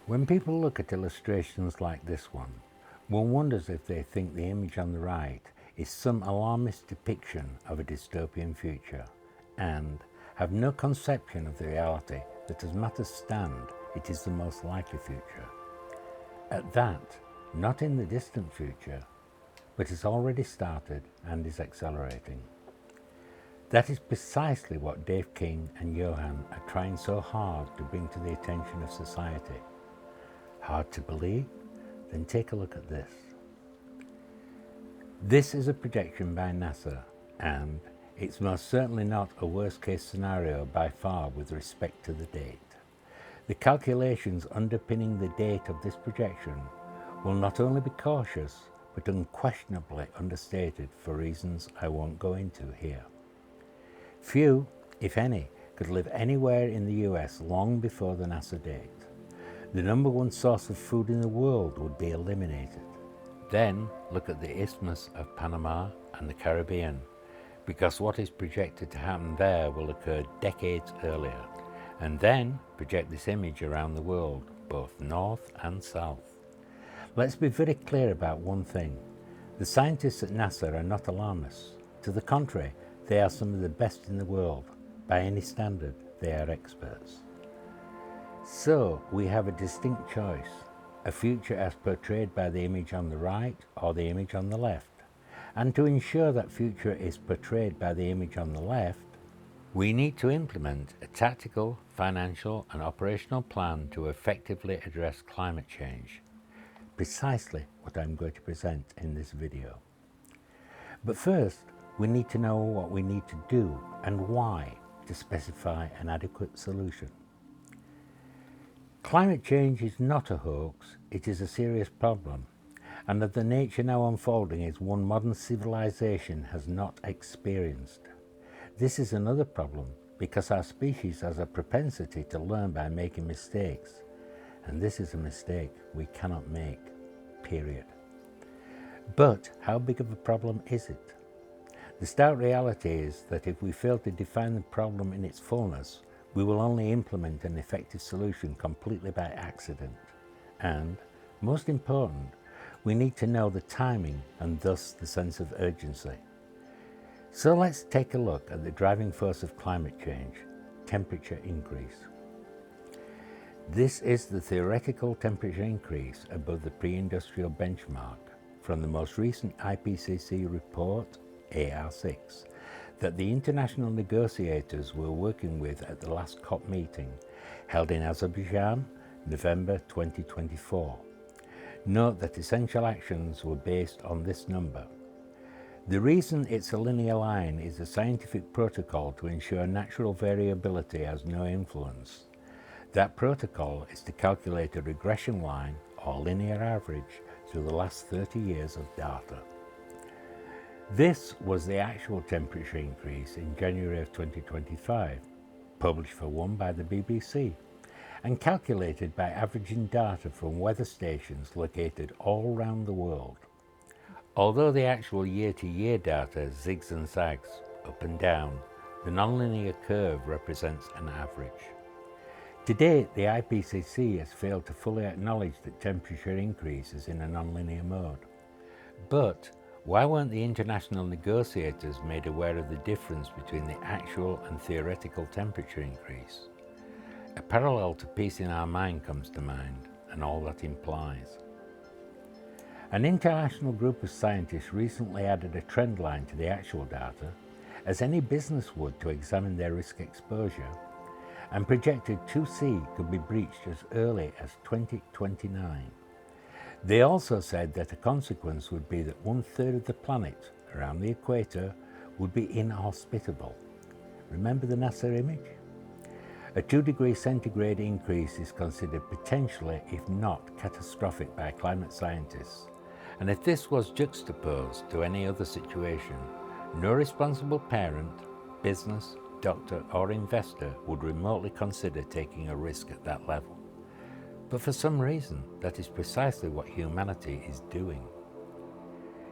When people look at illustrations like this one wonders if they think the image on the right is some alarmist depiction of a dystopian future and have no conception of the reality that as matters stand, it is the most likely future. At that, not in the distant future, but has already started and is accelerating. That is precisely what Dave King and Johan are trying so hard to bring to the attention of society. Hard to believe? Then take a look at this. This is a projection by NASA, and it's most certainly not a worst-case scenario by far with respect to the date. The calculations underpinning the date of this projection will not only be cautious, but unquestionably understated for reasons I won't go into here. Few, if any, could live anywhere in the US long before the NASA date. The number one source of food in the world would be eliminated. Then look at the Isthmus of Panama and the Caribbean, because what is projected to happen there will occur decades earlier. And then project this image around the world, both north and south. Let's be very clear about one thing. The scientists at NASA are not alarmists. To the contrary, they are some of the best in the world. By any standard, they are experts. So we have a distinct choice, a future as portrayed by the image on the right or the image on the left. And to ensure that future is portrayed by the image on the left, we need to implement a tactical, financial and operational plan to effectively address climate change. Precisely what I'm going to present in this video. But first, we need to know what we need to do and why to specify an adequate solution. Climate change is not a hoax, it is a serious problem, and of the nature now unfolding is one modern civilization has not experienced. This is another problem because our species has a propensity to learn by making mistakes, and this is a mistake we cannot make, period. But how big of a problem is it? The stark reality is that if we fail to define the problem in its fullness, we will only implement an effective solution completely by accident. And, most important, we need to know the timing and thus the sense of urgency. So let's take a look at the driving force of climate change, temperature increase. This is the theoretical temperature increase above the pre-industrial benchmark from the most recent IPCC report, AR6, that the international negotiators were working with at the last COP meeting, held in Azerbaijan, November 2024. Note that essential actions were based on this number. The reason it's a linear line is a scientific protocol to ensure natural variability has no influence. That protocol is to calculate a regression line or linear average through the last 30 years of data. This was the actual temperature increase in January of 2025, published for one by the BBC, and calculated by averaging data from weather stations located all around the world. Although the actual year-to-year data zigs and zags, up and down, the nonlinear curve represents an average. To date, the IPCC has failed to fully acknowledge that temperature increase is in a nonlinear mode. But why weren't the international negotiators made aware of the difference between the actual and theoretical temperature increase? A parallel to peace in our mind comes to mind, and all that implies. An international group of scientists recently added a trend line to the actual data, as any business would to examine their risk exposure, and projected 2C could be breached as early as 2029. They also said that a consequence would be that 1/3 of the planet around the equator would be inhospitable. Remember the NASA image? A 2 degrees centigrade increase is considered potentially, if not catastrophic, by climate scientists. And if this was juxtaposed to any other situation, no responsible parent, business, doctor or investor would remotely consider taking a risk at that level. But for some reason, that is precisely what humanity is doing.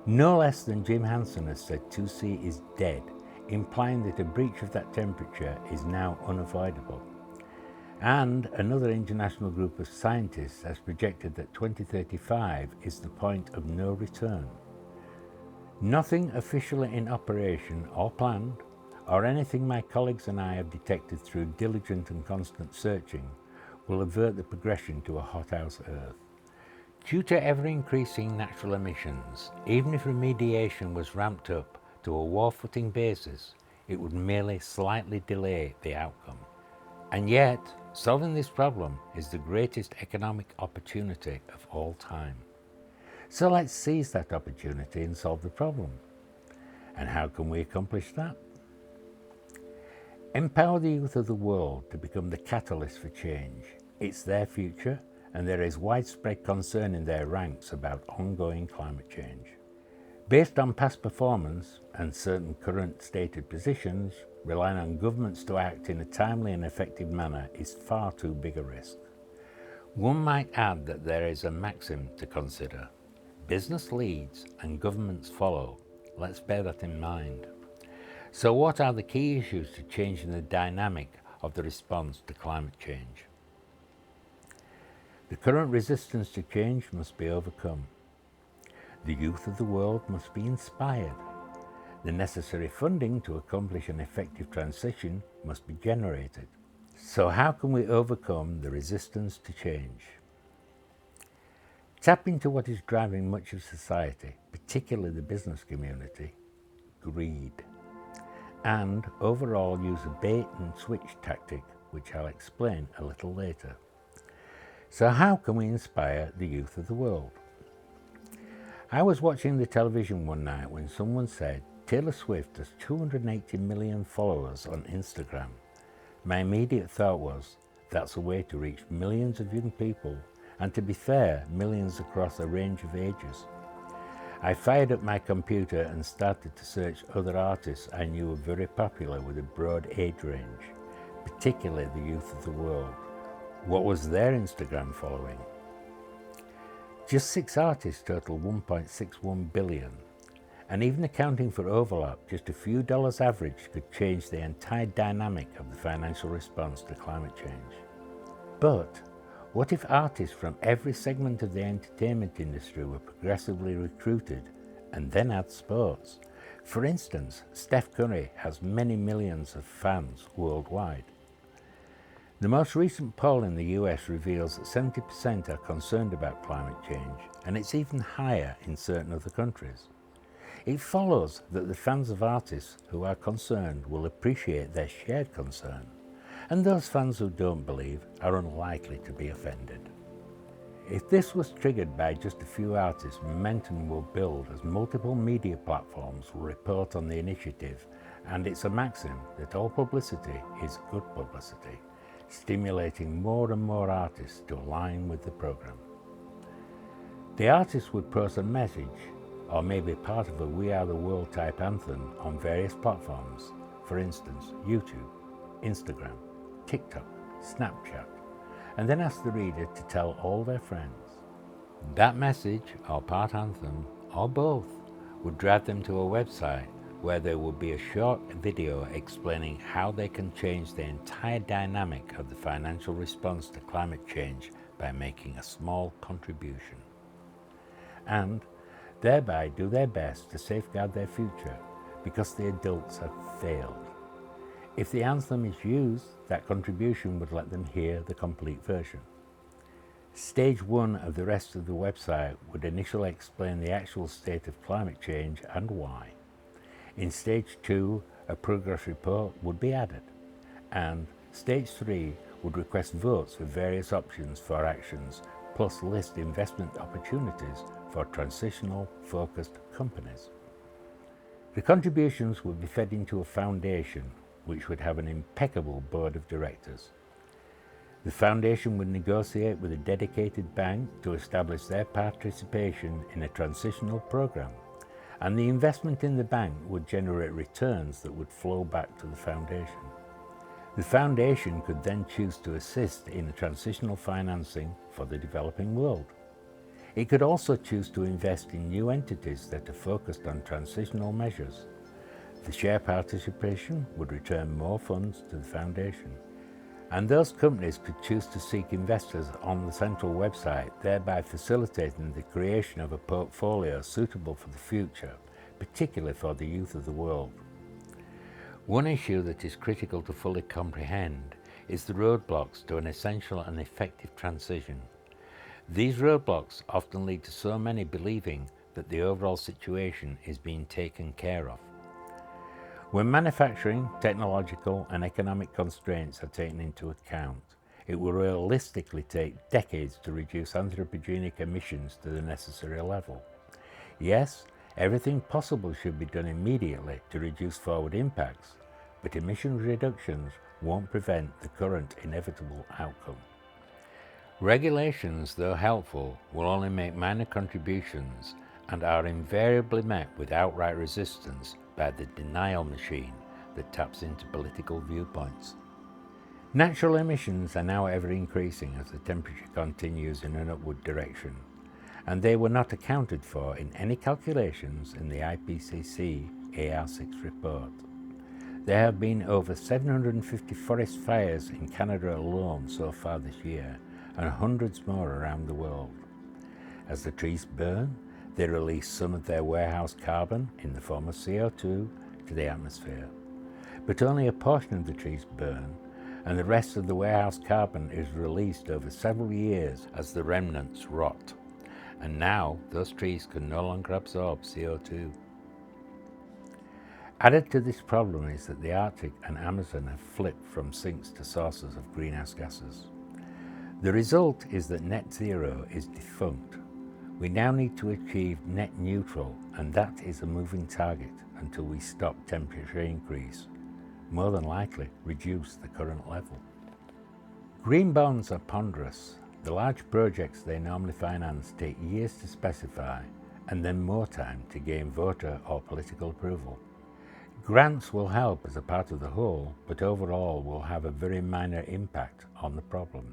No less than Jim Hansen has said 2C is dead, implying that a breach of that temperature is now unavoidable. And another international group of scientists has projected that 2035 is the point of no return. Nothing officially in operation or planned, or anything my colleagues and I have detected through diligent and constant searching, will avert the progression to a hothouse Earth. Due to ever-increasing natural emissions, even if remediation was ramped up to a war-footing basis, it would merely slightly delay the outcome. And yet, solving this problem is the greatest economic opportunity of all time. So let's seize that opportunity and solve the problem. And how can we accomplish that? Empower the youth of the world to become the catalyst for change. It's their future, and there is widespread concern in their ranks about ongoing climate change. Based on past performance and certain current stated positions, relying on governments to act in a timely and effective manner is far too big a risk. One might add that there is a maxim to consider. Business leads and governments follow. Let's bear that in mind. So what are the key issues to changing the dynamic of the response to climate change? The current resistance to change must be overcome. The youth of the world must be inspired. The necessary funding to accomplish an effective transition must be generated. So how can we overcome the resistance to change? Tap into what is driving much of society, particularly the business community: greed. And overall use a bait and switch tactic, which I'll explain a little later. So how can we inspire the youth of the world? I was watching the television one night when someone said Taylor Swift has 280 million followers on Instagram. My immediate thought was, that's a way to reach millions of young people, and to be fair, millions across a range of ages. I fired up my computer and started to search other artists I knew were very popular with a broad age range, particularly the youth of the world. What was their Instagram following? Just 6 artists total 1.61 billion, and even accounting for overlap, just a few dollars average could change the entire dynamic of the financial response to climate change. But what if artists from every segment of the entertainment industry were progressively recruited, and then add sports? For instance, Steph Curry has many millions of fans worldwide. The most recent poll in the US reveals that 70% are concerned about climate change, and it's even higher in certain other countries. It follows that the fans of artists who are concerned will appreciate their shared concern, and those fans who don't believe are unlikely to be offended. If this was triggered by just a few artists, momentum will build as multiple media platforms will report on the initiative, and it's a maxim that all publicity is good publicity, stimulating more and more artists to align with the program. The artists would post a message, or maybe part of a We Are the World type anthem on various platforms, for instance, YouTube, Instagram, TikTok, Snapchat, and then ask the reader to tell all their friends. That message, or part anthem, or both, would drive them to a website where there will be a short video explaining how they can change the entire dynamic of the financial response to climate change by making a small contribution, and thereby do their best to safeguard their future because the adults have failed. If the anthem is used, that contribution would let them hear the complete version. Stage 1 of the rest of the website would initially explain the actual state of climate change and why. In stage 2, a progress report would be added, and stage 3 would request votes for various options for actions, plus list investment opportunities for transitional focused companies. The contributions would be fed into a foundation, which would have an impeccable board of directors. The foundation would negotiate with a dedicated bank to establish their participation in a transitional program, and the investment in the bank would generate returns that would flow back to the foundation. The foundation could then choose to assist in a transitional financing for the developing world. It could also choose to invest in new entities that are focused on transitional measures. The share participation would return more funds to the foundation, And those companies could choose to seek investors on the central website, thereby facilitating the creation of a portfolio suitable for the future, particularly for the youth of the world. One issue that is critical to fully comprehend is the roadblocks to an essential and effective transition. These roadblocks often lead to so many believing that the overall situation is being taken care of. When manufacturing, technological and economic constraints are taken into account, it will realistically take decades to reduce anthropogenic emissions to the necessary level. Yes, everything possible should be done immediately to reduce forward impacts, but emissions reductions won't prevent the current inevitable outcome. Regulations, though helpful, will only make minor contributions and are invariably met with outright resistance by the denial machine that taps into political viewpoints. Natural emissions are now ever increasing as the temperature continues in an upward direction, and they were not accounted for in any calculations in the IPCC AR6 report. There have been over 750 forest fires in Canada alone so far this year, and hundreds more around the world. As the trees burn, they release some of their warehouse carbon in the form of CO2 to the atmosphere. But only a portion of the trees burn, and the rest of the warehouse carbon is released over several years as the remnants rot. And now those trees can no longer absorb CO2. Added to this problem is that the Arctic and Amazon have flipped from sinks to sources of greenhouse gases. The result is that net zero is defunct. We now need to achieve net neutral, and that is a moving target until we stop temperature increase, more than likely reduce the current level. Green bonds are ponderous. The large projects they normally finance take years to specify and then more time to gain voter or political approval. Grants will help as a part of the whole, but overall will have a very minor impact on the problem.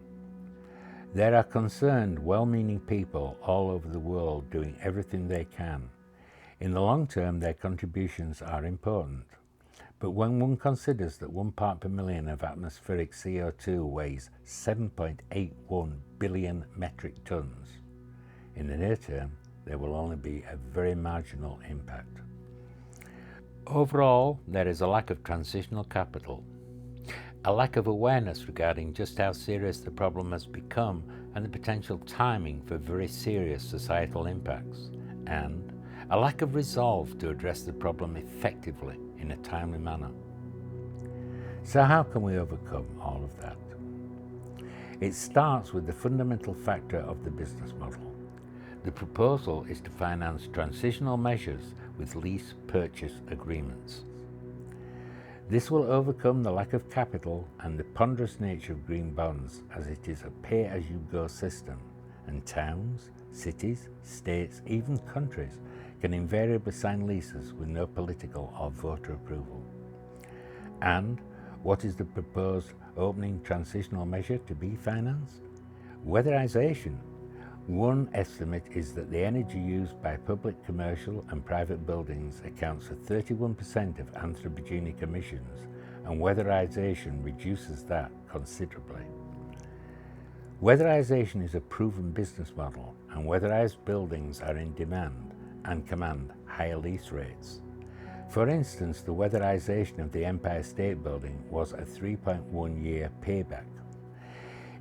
There are concerned, well-meaning people all over the world doing everything they can. In the long term, their contributions are important. But when one considers that 1 part per million of atmospheric CO2 weighs 7.81 billion metric tons, in the near term, there will only be a very marginal impact. Overall, there is a lack of transitional capital, a lack of awareness regarding just how serious the problem has become and the potential timing for very serious societal impacts, and a lack of resolve to address the problem effectively in a timely manner. So how can we overcome all of that? It starts with the fundamental factor of the business model. The proposal is to finance transitional measures with lease purchase agreements. This will overcome the lack of capital and the ponderous nature of green bonds, as it is a pay-as-you-go system, and towns, cities, states, even countries can invariably sign leases with no political or voter approval. And what is the proposed opening transitional measure to be financed? Weatherization. One estimate is that the energy used by public, commercial and private buildings accounts for 31% of anthropogenic emissions, and weatherization reduces that considerably. Weatherization is a proven business model, and weatherized buildings are in demand and command higher lease rates. For instance, the weatherization of the Empire State Building was a 3.1 year payback.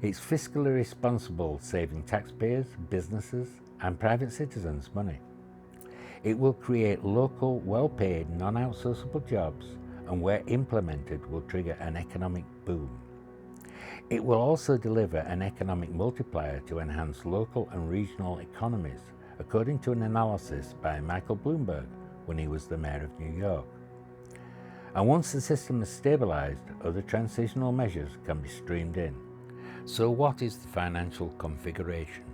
It's fiscally responsible, saving taxpayers, businesses, and private citizens money. It will create local, well-paid, non-outsourceable jobs, and where implemented will trigger an economic boom. It will also deliver an economic multiplier to enhance local and regional economies, according to an analysis by Michael Bloomberg when he was the mayor of New York. And once the system is stabilized, other transitional measures can be streamed in. So what is the financial configuration?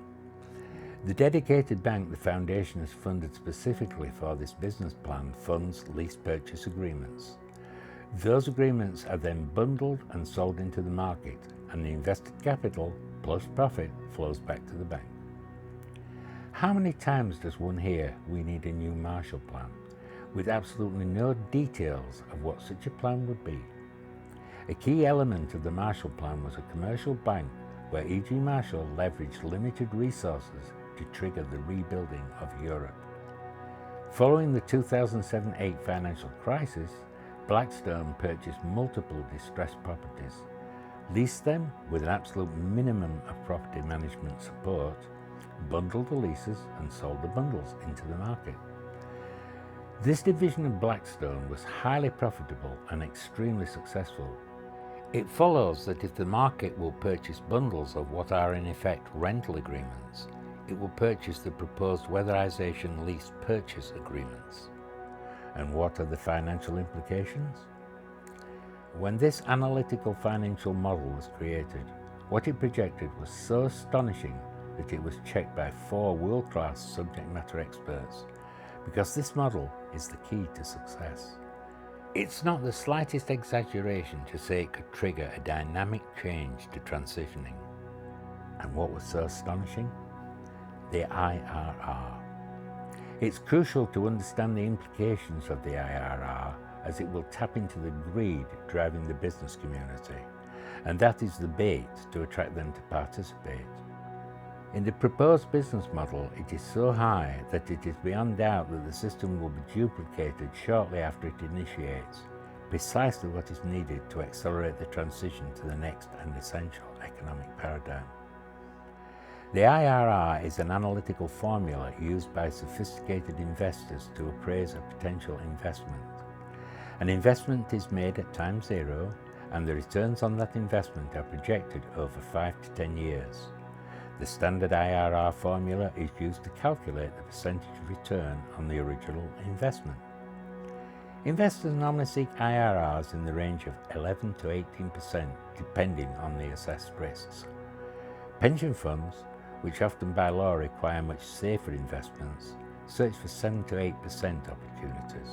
The dedicated bank the Foundation has funded specifically for this business plan funds lease purchase agreements. Those agreements are then bundled and sold into the market, and the invested capital plus profit flows back to the bank. How many times does one hear we need a new Marshall Plan, with absolutely no details of what such a plan would be? A key element of the Marshall Plan was a commercial bank where E.G. Marshall leveraged limited resources to trigger the rebuilding of Europe. Following the 2007-8 financial crisis, Blackstone purchased multiple distressed properties, leased them with an absolute minimum of property management support, bundled the leases and sold the bundles into the market. This division of Blackstone was highly profitable and extremely successful. It follows that if the market will purchase bundles of what are in effect rental agreements, it will purchase the proposed weatherization lease purchase agreements. And what are the financial implications? When this analytical financial model was created, what it projected was so astonishing that it was checked by 4 world-class subject matter experts, because this model is the key to success. It's not the slightest exaggeration to say it could trigger a dynamic change to transitioning. And what was so astonishing? The IRR. It's crucial to understand the implications of the IRR, as it will tap into the greed driving the business community, and that is the bait to attract them to participate. In the proposed business model, it is so high that it is beyond doubt that the system will be duplicated shortly after it initiates, precisely what is needed to accelerate the transition to the next and essential economic paradigm. The IRR is an analytical formula used by sophisticated investors to appraise a potential investment. An investment is made at time 0, and the returns on that investment are projected over 5 to 10 years. The standard IRR formula is used to calculate the percentage of return on the original investment. Investors normally seek IRRs in the range of 11 to 18%, depending on the assessed risks. Pension funds, which often by law require much safer investments, search for 7 to 8% opportunities.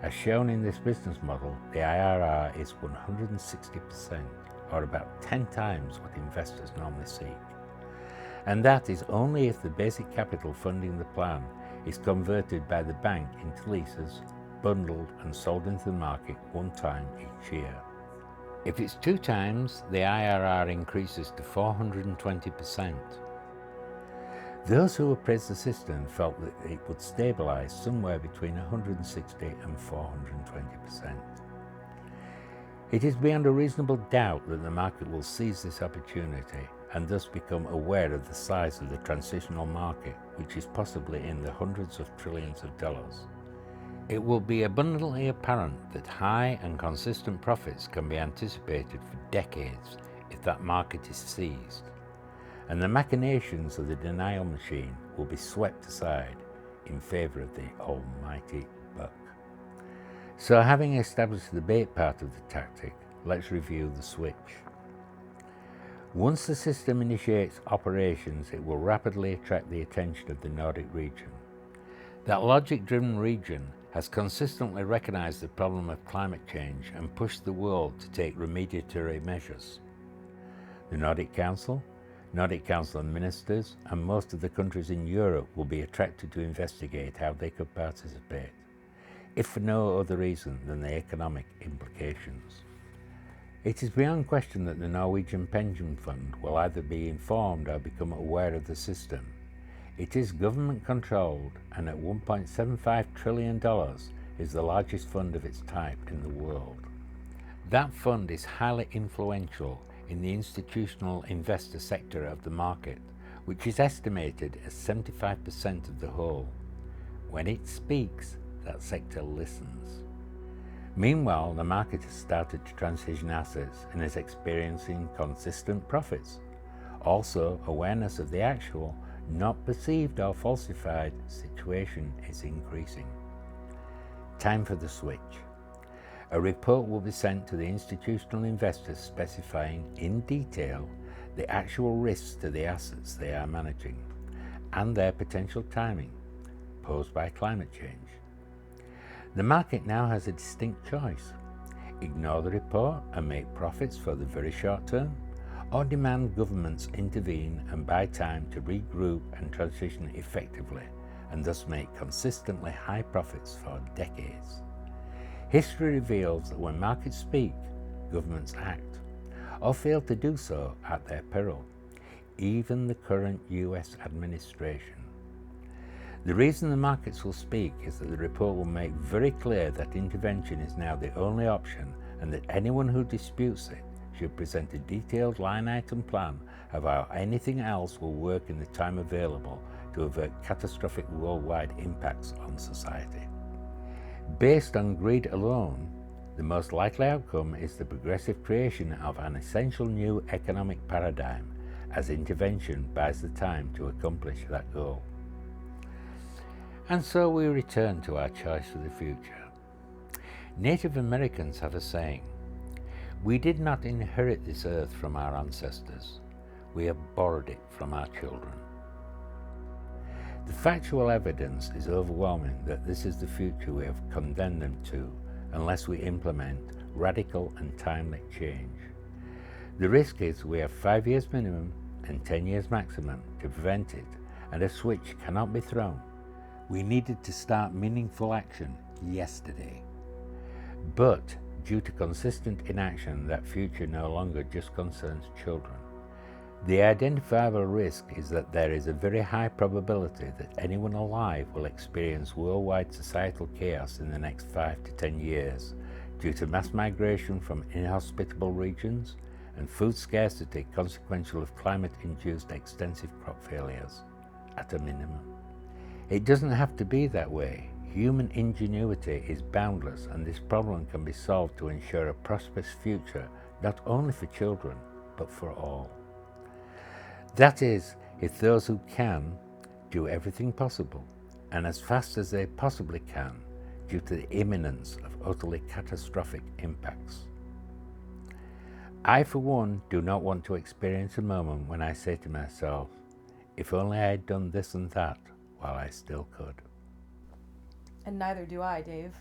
As shown in this business model, the IRR is 160%, or about 10 times what investors normally seek. And that is only if the basic capital funding the plan is converted by the bank into leases, bundled and sold into the market one time each year. If it's 2 times, the IRR increases to 420%. Those who appraised the system felt that it would stabilize somewhere between 160 and 420%. It is beyond a reasonable doubt that the market will seize this opportunity and thus become aware of the size of the transitional market, which is possibly in the hundreds of trillions of dollars. It will be abundantly apparent that high and consistent profits can be anticipated for decades if that market is seized, and the machinations of the denial machine will be swept aside in favor of the almighty buck. So, having established the bait part of the tactic, let's review the switch. Once the system initiates operations, it will rapidly attract the attention of the Nordic region. That logic-driven region has consistently recognized the problem of climate change and pushed the world to take remediatory measures. The Nordic Council ministers, and most of the countries in Europe will be attracted to investigate how they could participate, if for no other reason than the economic implications. It is beyond question that the Norwegian pension fund will either be informed or become aware of the system. It is government controlled, and at $1.75 trillion is the largest fund of its type in the world. That fund is highly influential in the institutional investor sector of the market, which is estimated as 75% of the whole. When it speaks, that sector listens. Meanwhile, the market has started to transition assets and is experiencing consistent profits. Also, awareness of the actual, not perceived or falsified situation is increasing. Time for the switch. A report will be sent to the institutional investors specifying in detail the actual risks to the assets they are managing and their potential timing posed by climate change. The market now has a distinct choice: ignore the report and make profits for the very short term, or demand governments intervene and buy time to regroup and transition effectively, and thus make consistently high profits for decades. History reveals that when markets speak, governments act, or fail to do so at their peril, even the current US administration. The reason the markets will speak is that the report will make very clear that intervention is now the only option, and that anyone who disputes it should present a detailed line item plan of how anything else will work in the time available to avert catastrophic worldwide impacts on society. Based on greed alone, the most likely outcome is the progressive creation of an essential new economic paradigm, as intervention buys the time to accomplish that goal. And so we return to our choice for the future. Native Americans have a saying: "We did not inherit this earth from our ancestors, we have borrowed it from our children." The factual evidence is overwhelming that this is the future we have condemned them to unless we implement radical and timely change. The risk is we have 5 years minimum and 10 years maximum to prevent it, and a switch cannot be thrown. We needed to start meaningful action yesterday. But due to consistent inaction, that future no longer just concerns children. The identifiable risk is that there is a very high probability that anyone alive will experience worldwide societal chaos in the next 5 to 10 years due to mass migration from inhospitable regions and food scarcity consequential of climate-induced extensive crop failures, at a minimum. It doesn't have to be that way. Human ingenuity is boundless, and this problem can be solved to ensure a prosperous future, not only for children, but for all. That is, if those who can do everything possible, and as fast as they possibly can, due to the imminence of utterly catastrophic impacts. I, for one, do not want to experience a moment when I say to myself, if only I had done this and that while I still could. And neither do I, Dave.